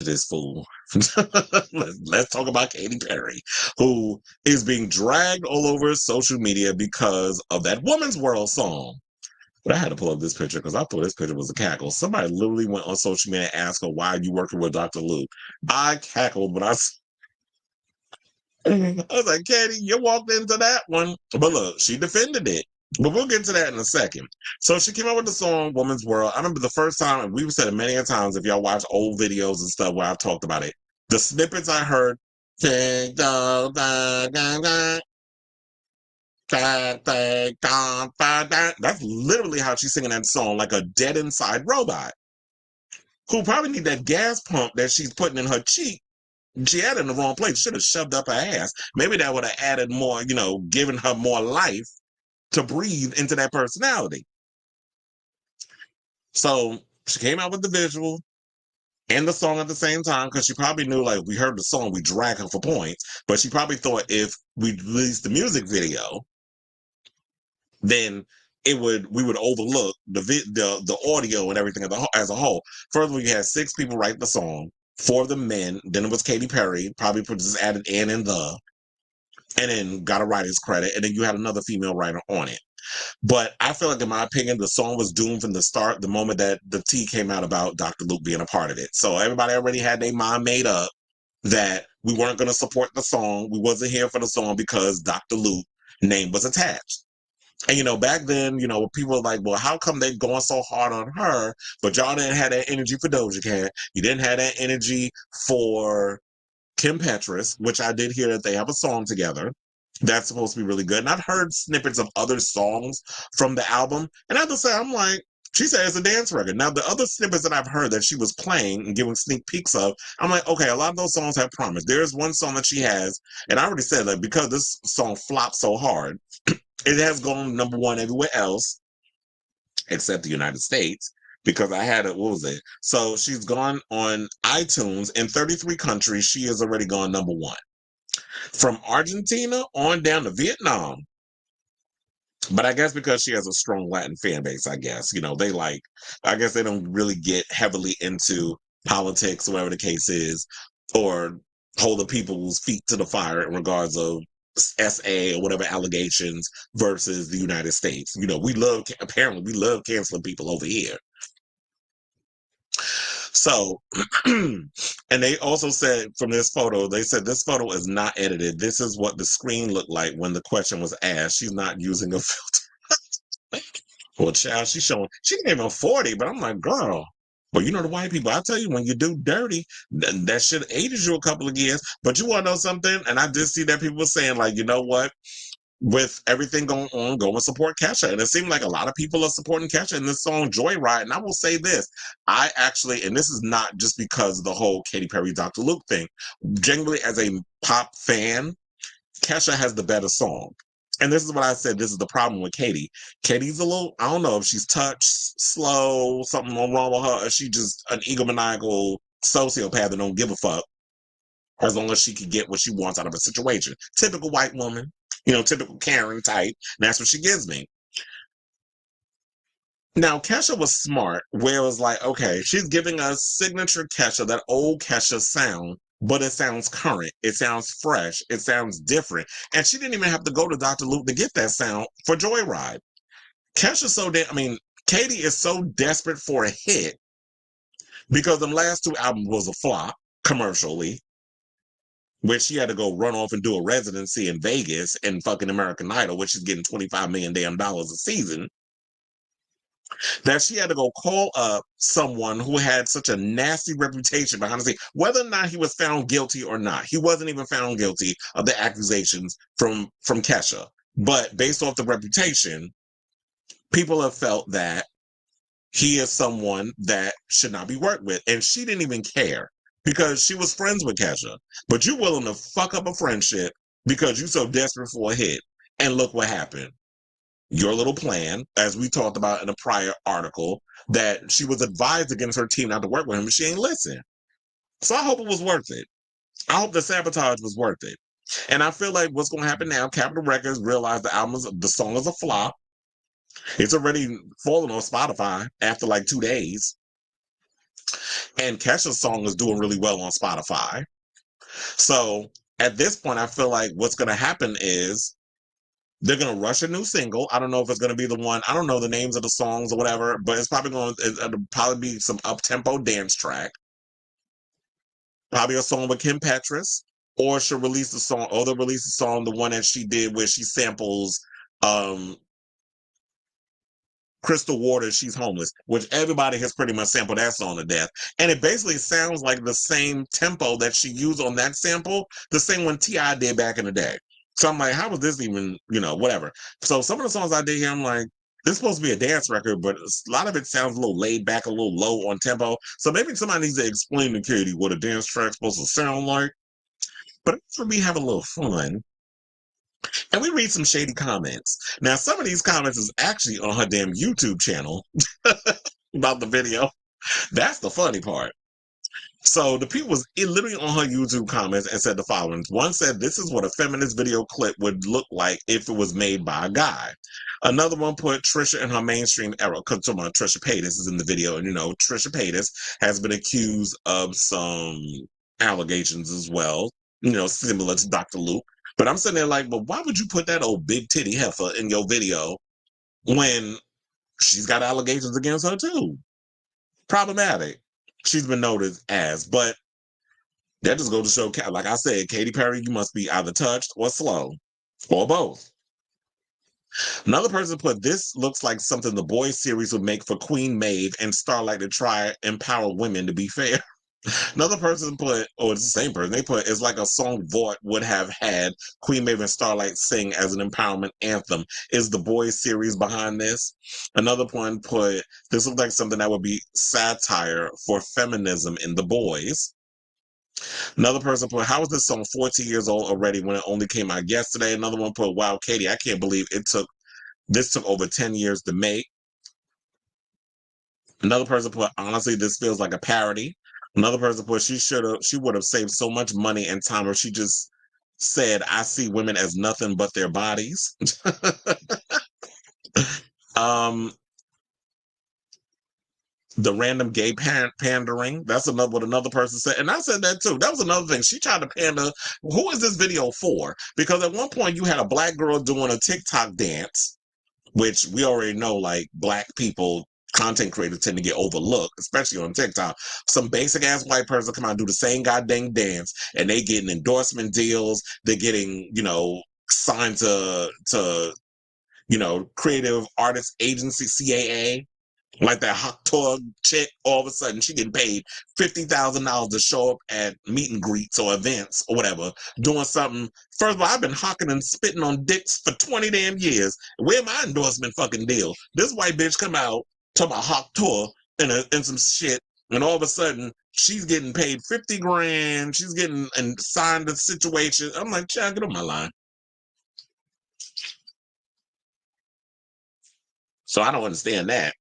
this fool. Let's talk about Katy Perry, who is being dragged all over social media because of that Woman's World song. But I had to pull up this picture because I thought this picture was a cackle. Somebody literally went on social media and asked her, why are you working with Dr. Luke? I cackled when I was like, Katy, you walked into that one. But look, she defended it. But we'll get to that in a second. So she came out with the song Woman's World. I remember the first time, and we've said it many a times if y'all watch old videos and stuff where I've talked about it. The snippets I heard, that's literally how she's singing that song, like a dead inside robot who probably need that gas pump that she's putting in her cheek. She had it in the wrong place. Should have shoved up her ass. Maybe that would have added more, given her more life to breathe into that personality. So she came out with the visual and the song at the same time because she probably knew, like, we heard the song, we drag her for points, but she probably thought if we released the music video, then we would overlook the audio and everything as a whole. Further, you had 6 people write the song, 4 of them men. Then it was Katy Perry, probably just added "and" and "the," and then got a writer's credit, and then you had another female writer on it. But I feel like, in my opinion, the song was doomed from the start, the moment that the tea came out about Dr. Luke being a part of it. So everybody already had their mind made up that we weren't going to support the song. We wasn't here for the song because Dr. Luke's name was attached. And, back then, people were like, well, how come they going so hard on her, but y'all didn't have that energy for Doja Cat? You didn't have that energy for Kim Petras, which I did hear that they have a song together. That's supposed to be really good. And I've heard snippets of other songs from the album. And I have to say, I'm like, she said it's a dance record. Now, the other snippets that I've heard that she was playing and giving sneak peeks of, I'm like, okay, a lot of those songs have promise. There's one song that she has, and I already said that because this song flopped so hard, it has gone number 1 everywhere else, except the United States, because I had it, what was it? So she's gone on iTunes in 33 countries. She has already gone number 1. From Argentina on down to Vietnam. But I guess because she has a strong Latin fan base, I guess, I guess they don't really get heavily into politics, whatever the case is, or hold the people's feet to the fire in regards of SA or whatever allegations versus the United States. Apparently we love canceling people over here. So, and they also said from this photo, they said this photo is not edited. This is what the screen looked like when the question was asked. She's not using a filter. Well, child, she ain't even 40, but I'm like, girl. But the white people, I tell you, when you do dirty, that shit ages you a couple of years. But you want to know something? And I did see that people were saying, like, you know what? With everything going on, go and support Kesha. And it seemed like a lot of people are supporting Kesha in this song, Joyride. And I will say this, I actually, and this is not just because of the whole Katy Perry, Dr. Luke thing, genuinely as a pop fan, Kesha has the better song. And this is what I said, this is the problem with Katy. Katy's a little, I don't know if she's touched, slow, something wrong with her, or she just an egomaniacal sociopath that don't give a fuck as long as she can get what she wants out of a situation. Typical white woman. Typical Karen type. That's what she gives me. Now, Kesha was smart, where it was like, okay, she's giving us signature Kesha, that old Kesha sound, but it sounds current. It sounds fresh. It sounds different. And she didn't even have to go to Dr. Luke to get that sound for Joyride. Katy is so desperate for a hit because them last 2 albums was a flop commercially, where she had to go run off and do a residency in Vegas and fucking American Idol, which is getting $25 million a season, that she had to go call up someone who had such a nasty reputation behind the scene, whether or not he was found guilty or not. He wasn't even found guilty of the accusations from Kesha. But based off the reputation, people have felt that he is someone that should not be worked with. And she didn't even care because she was friends with Kesha. But you're willing to fuck up a friendship because you're so desperate for a hit. And look what happened. Your little plan, as we talked about in a prior article, that she was advised against her team not to work with him, but she ain't listen. So I hope it was worth it. I hope the sabotage was worth it. And I feel like what's going to happen now, Capitol Records realized the song is a flop. It's already fallen on Spotify after like 2 days. And Kesha's song is doing really well on Spotify. So at this point, I feel like what's going to happen is they're going to rush a new single. I don't know if it's going to be the one. I don't know the names of the songs or whatever, but it'll probably be some up-tempo dance track. Probably a song with Kim Petras, or she'll release the song, or they'll release the song, the one that she did where she samples um Crystal Waters, She's Homeless, which everybody has pretty much sampled that song to death. And it basically sounds like the same tempo that she used on that sample, the same one T.I. did back in the day. So I'm like, how was this even, whatever. So some of the songs I did here, I'm like, this is supposed to be a dance record, but a lot of it sounds a little laid back, a little low on tempo. So maybe somebody needs to explain to Katy what a dance track's supposed to sound like. But for me, have a little fun. And we read some shady comments. Now, some of these comments is actually on her damn YouTube channel about the video. That's the funny part. So the people was literally on her YouTube comments and said the following. One said, "This is what a feminist video clip would look like if it was made by a guy." Another one put Trisha in her mainstream era. Because Trisha Paytas is in the video. And, Trisha Paytas has been accused of some allegations as well, similar to Dr. Luke. But I'm sitting there like, but why would you put that old big titty heifer in your video when she's got allegations against her too? Problematic. She's been noted as, but that just goes to show, like I said, Katy Perry, you must be either touched or slow, or both. Another person put, "This looks like something the Boys series would make for Queen Maeve and Starlight to try empower women, to be fair." Another person put, or it's the same person, they put, "It's like a song Vought would have had Queen Maeve and Starlight sing as an empowerment anthem. Is the Boys series behind this?" Another one put, "This looks like something that would be satire for feminism in the Boys." Another person put, "How is this song 14 years old already when it only came out yesterday?" Another one put, "Wow, Katy, I can't believe this took over 10 years to make." Another person put, "Honestly, this feels like a parody." Another person put, she would have saved so much money and time if she just said, 'I see women as nothing but their bodies.'" um, the random gay pandering. That's what another person said. And I said that too. That was another thing. She tried to pander. Who is this video for? Because at one point you had a black girl doing a TikTok dance, which we already know, like, black people, content creators, tend to get overlooked, especially on TikTok. Some basic ass white person come out and do the same goddamn dance, and they getting endorsement deals. They're getting, signed to creative artist agency, CAA. Like that hot tour chick, all of a sudden she getting paid $50,000 to show up at meet and greets or events or whatever, doing something. First of all, I've been hawking and spitting on dicks for 20 damn years. Where my endorsement fucking deal? This white bitch come out, talk about hot tour and some shit, and all of a sudden she's getting paid 50 grand. She's getting and signed a situation. I'm like, child, get on my line. So I don't understand that.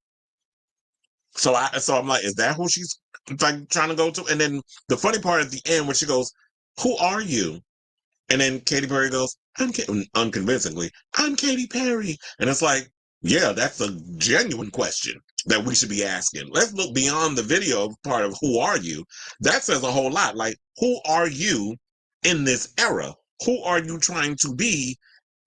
So I'm like, is that who she's like trying to go to? And then the funny part at the end when she goes, "Who are you?" And then Katy Perry goes, unconvincingly, "I'm Katy Perry." And it's like, yeah, that's a genuine question that we should be asking. Let's look beyond the video part of "Who are you?" That says a whole lot. Like, who are you in this era? Who are you trying to be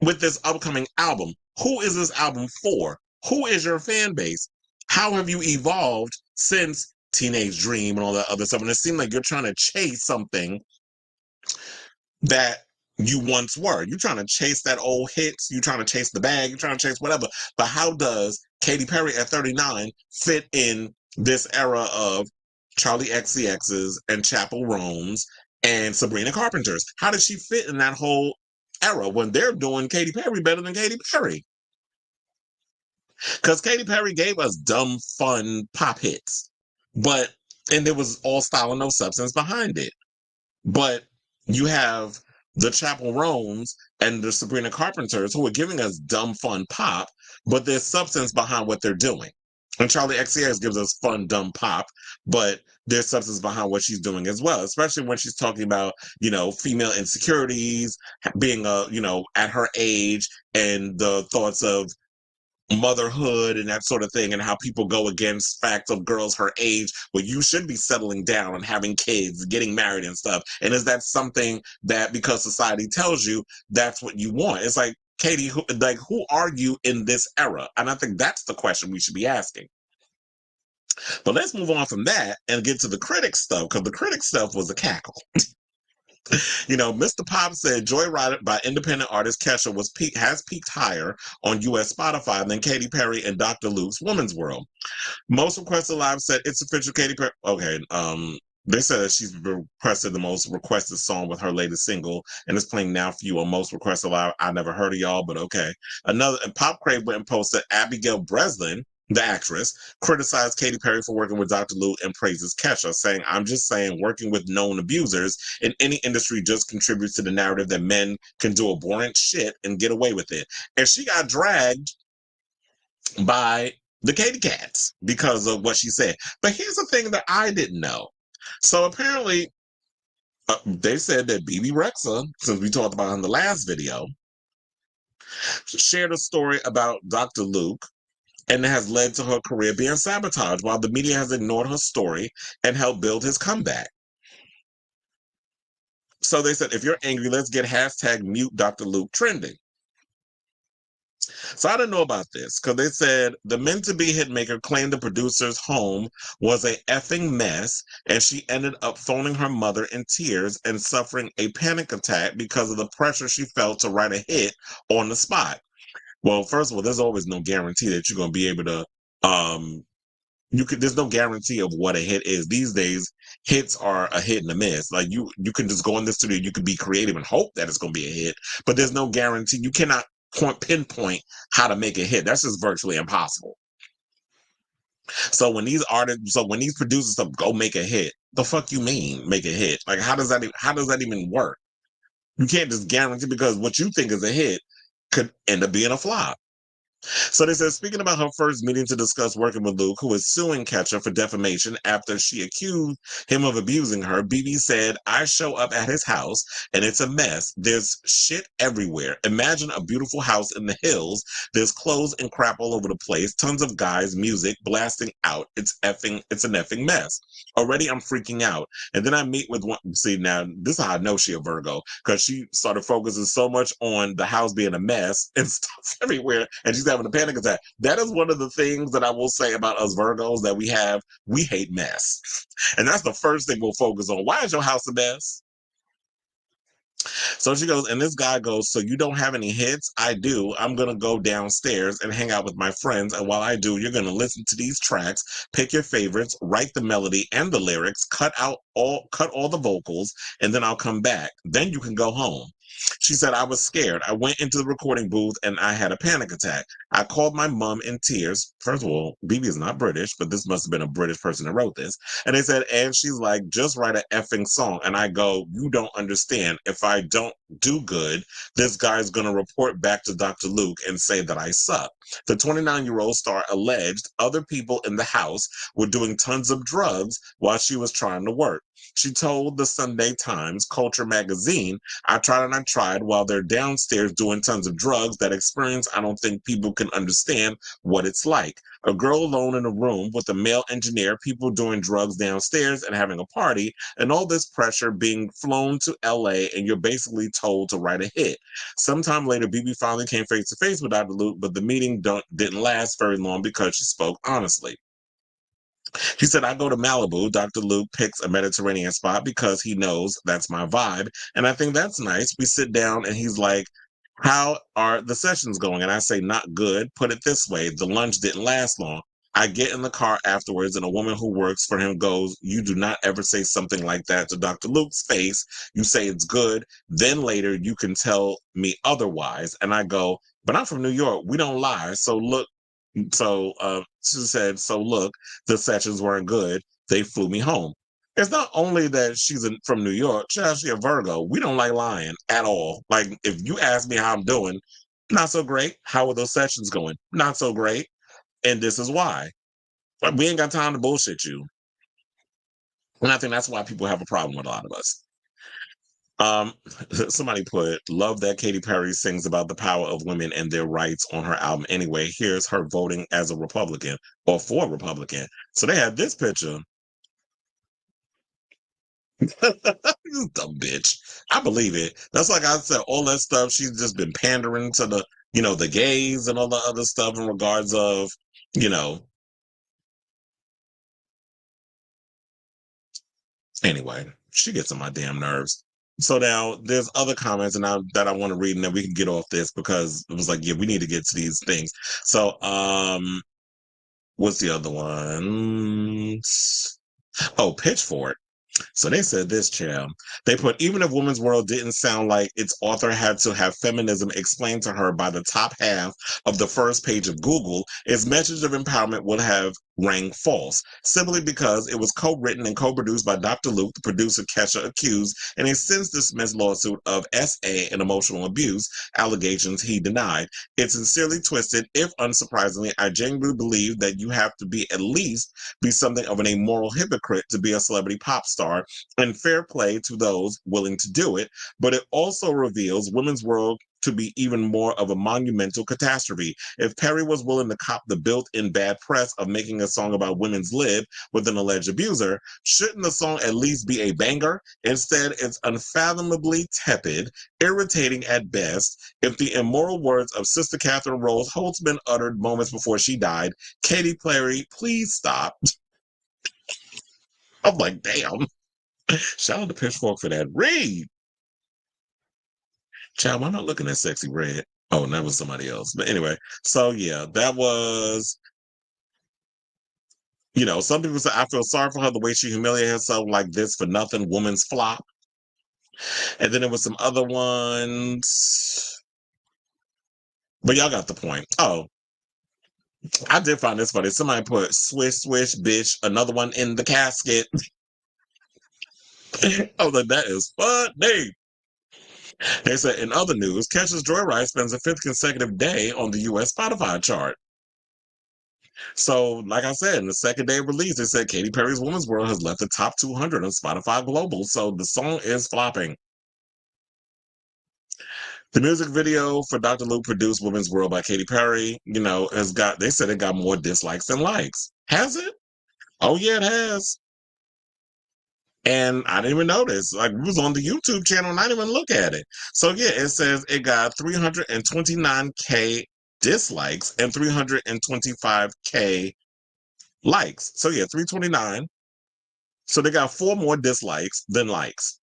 with this upcoming album? Who is this album for? Who is your fan base? How have you evolved since Teenage Dream and all that other stuff? And it seems like you're trying to chase something that you once were. You're trying to chase that old hits. You're trying to chase the bag. You're trying to chase whatever. But how does Katy Perry at 39 fit in this era of Charlie XCX's and Chappell Roan's and Sabrina Carpenter's? How does she fit in that whole era when they're doing Katy Perry better than Katy Perry? Because Katy Perry gave us dumb, fun pop hits, and there was all style and no substance behind it. But you have the Chappell Roans and the Sabrina Carpenters who are giving us dumb, fun pop, but there's substance behind what they're doing. And Charlie XCX gives us fun, dumb pop, but there's substance behind what she's doing as well, especially when she's talking about, female insecurities, being, at her age, and the thoughts of motherhood and that sort of thing, and how people go against facts of girls her age, where you should be settling down and having kids, getting married and stuff. And is that something that, because society tells you, that's what you want? It's like, Katy, who are you in this era? And I think that's the question we should be asking. But let's move on from that and get to the critic stuff, because the critic stuff was a cackle. Mr. Pop said Joyride by independent artist Kesha has peaked higher on US Spotify than Katy Perry and Dr. Luke's Woman's World. Most requested live said it's official Katy Perry. Okay, they said that she's requested the most requested song with her latest single, and it's playing now for you on most requested live. I never heard of y'all, but okay. And Pop Crave went and posted Abigail Breslin, the actress, criticized Katy Perry for working with Dr. Luke and praises Kesha, saying, "I'm just saying, working with known abusers in any industry just contributes to the narrative that men can do abhorrent shit and get away with it." And she got dragged by the Katy Cats because of what she said. But here's the thing that I didn't know. So apparently, they said that BB Rexa, since we talked about in the last video, shared a story about Dr. Luke, and it has led to her career being sabotaged while the media has ignored her story and helped build his comeback. So they said, if you're angry, let's get hashtag mute Dr. Luke trending. So I didn't know about this because they said the meant-to-be hitmaker claimed the producer's home was a effing mess, and she ended up phoning her mother in tears and suffering a panic attack because of the pressure she felt to write a hit on the spot. Well, first of all, there's always no guarantee that you're going to be able to. There's no guarantee of what a hit is these days. Hits are a hit and a miss. Like you can just go in the studio, you could be creative and hope that it's going to be a hit, but there's no guarantee. You cannot pinpoint how to make a hit. That's just virtually impossible. So when these producers go make a hit, the fuck you mean make a hit? Like how does that even work? You can't just guarantee, because what you think is a hit could end up being a flop. So they said, speaking about her first meeting to discuss working with Luke, who is suing Kesha for defamation after she accused him of abusing her, BB said, "I show up at his house and it's a mess. There's shit everywhere. Imagine a beautiful house in the hills. There's clothes and crap all over the place. Tons of guys, music blasting out. It's an effing mess. Already I'm freaking out. And then I meet with one." See, now this is how I know she a Virgo, because she started focusing so much on the house being a mess and stuff everywhere, and she's having a panic attack. That is one of the things that I will say about us Virgos that we hate mess. And that's the first thing we'll focus on. Why is your house a mess? So she goes, and this guy goes, "So you don't have any hits?" "I do. I'm going to go downstairs and hang out with my friends. And while I do, you're going to listen to these tracks, pick your favorites, write the melody and the lyrics, cut all the vocals, and then I'll come back. Then you can go home." She said, "I was scared. I went into the recording booth and I had a panic attack. I called my mom in tears." First of all, BB is not British, but this must have been a British person that wrote this. And they said, and she's like, "Just write an effing song." And I go, "You don't understand. If I don't do good, this guy's going to report back to Dr. Luke and say that I suck." The 29-year-old star alleged other people in the house were doing tons of drugs while she was trying to work. She told the Sunday Times Culture magazine, "I tried and I tried while they're downstairs doing tons of drugs. That experience, I don't think people can understand what it's like. A girl alone in a room with a male engineer, people doing drugs downstairs and having a party, and all this pressure being flown to LA, and you're basically told to write a hit." Sometime later, BB finally came face to face with Dr. Luke, but the meeting didn't last very long because she spoke honestly. She said, "I go to Malibu. Dr. Luke picks a Mediterranean spot because he knows that's my vibe. And I think that's nice. We sit down and he's like, 'How are the sessions going?' And I say, 'Not good. Put it this way. The lunch didn't last long.' I get in the car afterwards and a woman who works for him goes, 'You do not ever say something like that to Dr. Luke's face. You say it's good. Then later you can tell me otherwise.' And I go, 'But I'm from New York. We don't lie. So look.' She said, 'So look, the sessions weren't good. They flew me home.'" It's not only that from New York, she's actually a Virgo. We don't like lying at all. Like, if you ask me how I'm doing, not so great. "How are those sessions going?" "Not so great. And this is why." Like, we ain't got time to bullshit you. And I think that's why people have a problem with a lot of us. Um, somebody put, love that Katy Perry sings about the power of women and their rights on her album. Anyway, here's her voting as a Republican or for a Republican. So they had this picture. You dumb bitch. I believe it. That's like I said, all that stuff. She's just been pandering to the gays and all the other stuff in regards of, you know, anyway, she gets on my damn nerves. So now there's other comments that I want to read and then we can get off this because it was like, yeah, we need to get to these things. So, what's the other one? Oh, Pitchfork. So they said this, Cham. They put, even if Women's World didn't sound like its author had to have feminism explained to her by the top half of the first page of Google, its message of empowerment would have rang false, simply because it was co-written and co-produced by Dr. Luke, the producer Kesha accused in a since dismissed lawsuit of SA and emotional abuse allegations he denied. It's sincerely twisted. If unsurprisingly, I genuinely believe that you have to be at least be something of an amoral hypocrite to be a celebrity pop star, and fair play to those willing to do it, but it also reveals Women's World to be even more of a monumental catastrophe. If Perry was willing to cop the built-in bad press of making a song about women's lib with an alleged abuser, shouldn't the song at least be a banger? Instead, it's unfathomably tepid, irritating at best. If the immoral words of Sister Catherine Rose Holtzman uttered moments before she died, Katy Perry, please stop. I'm like, damn. Shout out to Pitchfork for that. Read. Child, I'm not looking at Sexy Red. Oh, and that was somebody else. But anyway, so yeah, that was, some people say, I feel sorry for her the way she humiliated herself like this for nothing, woman's flop. And then there was some other ones. But y'all got the point. Oh, I did find this funny. Somebody put swish, swish, bitch, another one in the casket. I was like, that is funny. They said, in other news, Kesha's Joyride spends a fifth consecutive day on the U.S. Spotify chart. So, like I said, in the second day of release, they said Katy Perry's Woman's World has left the top 200 on Spotify Global. So the song is flopping. The music video for Dr. Luke produced Women's World by Katy Perry, they said it got more dislikes than likes. Has it? Oh, yeah, it has. And I didn't even notice. Like, it was on the YouTube channel and I didn't even look at it. So, yeah, it says it got 329K dislikes and 325K likes. So, yeah, 329. So they got 4 more dislikes than likes.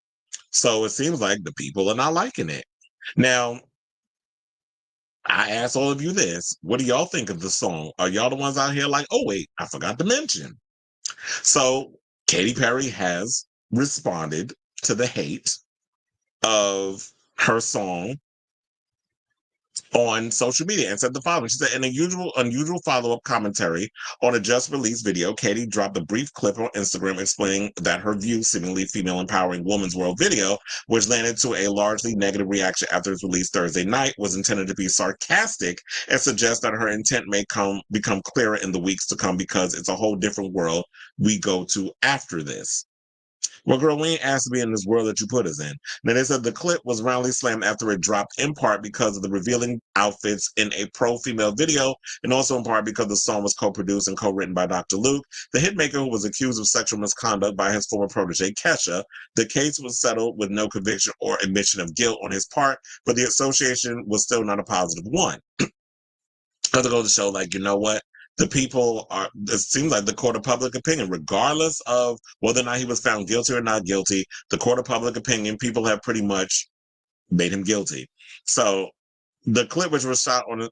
So it seems like the people are not liking it. Now, I ask all of you this. What do y'all think of the song? Are y'all the ones out here like, oh, wait, I forgot to mention? So Katy Perry has responded to the hate of her song on social media and said the following. She said, in a unusual follow-up commentary on a just released video, Katy dropped a brief clip on Instagram explaining that her view, seemingly female empowering Woman's World video, which landed to a largely negative reaction after its release Thursday night, was intended to be sarcastic and suggests that her intent may become clearer in the weeks to come because it's a whole different world we go to after this. Well, girl, we ain't asked to be in this world that you put us in. Now, they said the clip was roundly slammed after it dropped, in part because of the revealing outfits in a pro-female video, and also in part because the song was co-produced and co-written by Dr. Luke, the hitmaker who was accused of sexual misconduct by his former protege, Kesha. The case was settled with no conviction or admission of guilt on his part, but the association was still not a positive one. I to go to show, like, you know what? The people are, it seems like the court of public opinion, regardless of whether or not he was found guilty or not guilty, the court of public opinion, people have pretty much made him guilty. So the clip, which was shot on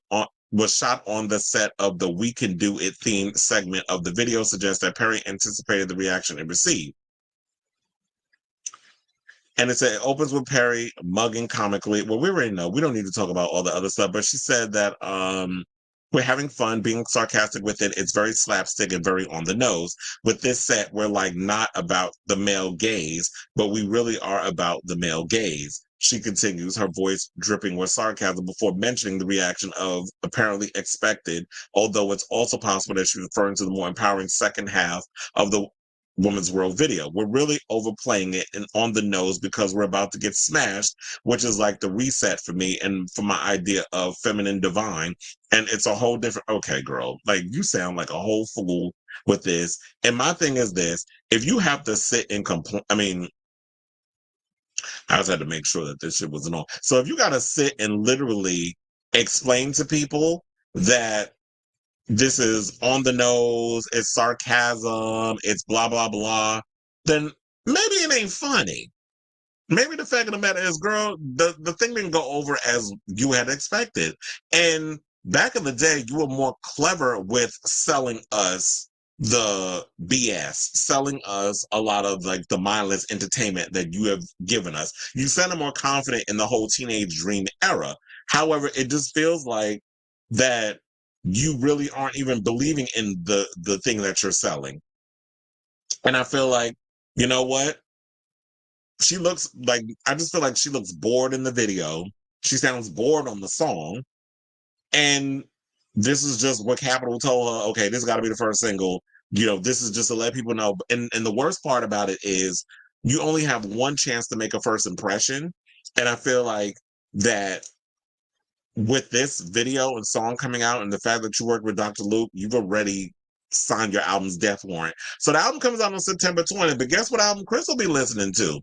the set of the We Can Do It themed segment of the video, suggests that Perry anticipated the reaction it received. And it opens with Perry mugging comically. Well, we already know. We don't need to talk about all the other stuff. But she said that we're having fun, being sarcastic with it. It's very slapstick and very on the nose. With this set, we're like not about the male gaze, but we really are about the male gaze. She continues, her voice dripping with sarcasm before mentioning the reaction of apparently expected, although it's also possible that she's referring to the more empowering second half of the Woman's World video. We're really overplaying it and on the nose because we're about to get smashed, which is like the reset for me and for my idea of feminine divine. And it's a whole different, okay, girl, like you sound like a whole fool with this. And my thing is this, if you have to sit and complain, I mean, I just had to make sure that this shit wasn't on. So if you got to sit and literally explain to people that this is on the nose, it's sarcasm, it's blah, blah, blah, then maybe it ain't funny. Maybe the fact of the matter is, girl, the thing didn't go over as you had expected. And back in the day, you were more clever with selling us the BS, selling us a lot of like the mindless entertainment that you have given us. You sounded more confident in the whole teenage dream era. However, it just feels like that you really aren't even believing in the thing that you're selling. And I feel like, you know what? She looks like, I just feel like she looks bored in the video. She sounds bored on the song. And this is just what Capital told her, okay, this got to be the first single. You know, this is just to let people know. And the worst part about it is you only have one chance to make a first impression. And I feel like that with this video and song coming out and the fact that you worked with Dr. Luke, you've already signed your album's death warrant. So the album comes out on September 20th, but guess what album Chris will be listening to?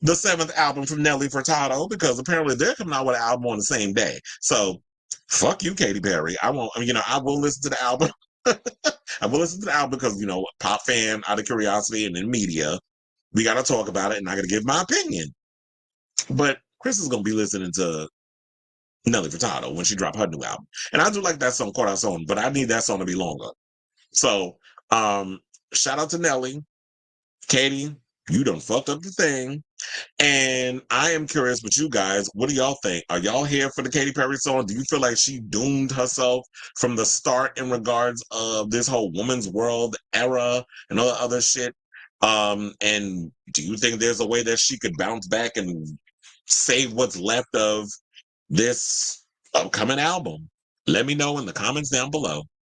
The seventh album from Nelly Furtado, because apparently they're coming out with an album on the same day. So fuck you, Katy Perry. I won't, you know, I will listen to the album. I will listen to the album because, you know, pop fan out of curiosity and in media, we got to talk about it and I got to give my opinion. But Chris is going to be listening to Nelly Furtado when she dropped her new album. And I do like that song, Corazon, but I need that song to be longer. So, shout out to Nelly. Katy, you done fucked up the thing. And I am curious with you guys, what do y'all think? Are y'all here for the Katy Perry song? Do you feel like she doomed herself from the start in regards of this whole woman's world era and all the other shit? And do you think there's a way that she could bounce back and save what's left of this upcoming album? Let me know in the comments down below.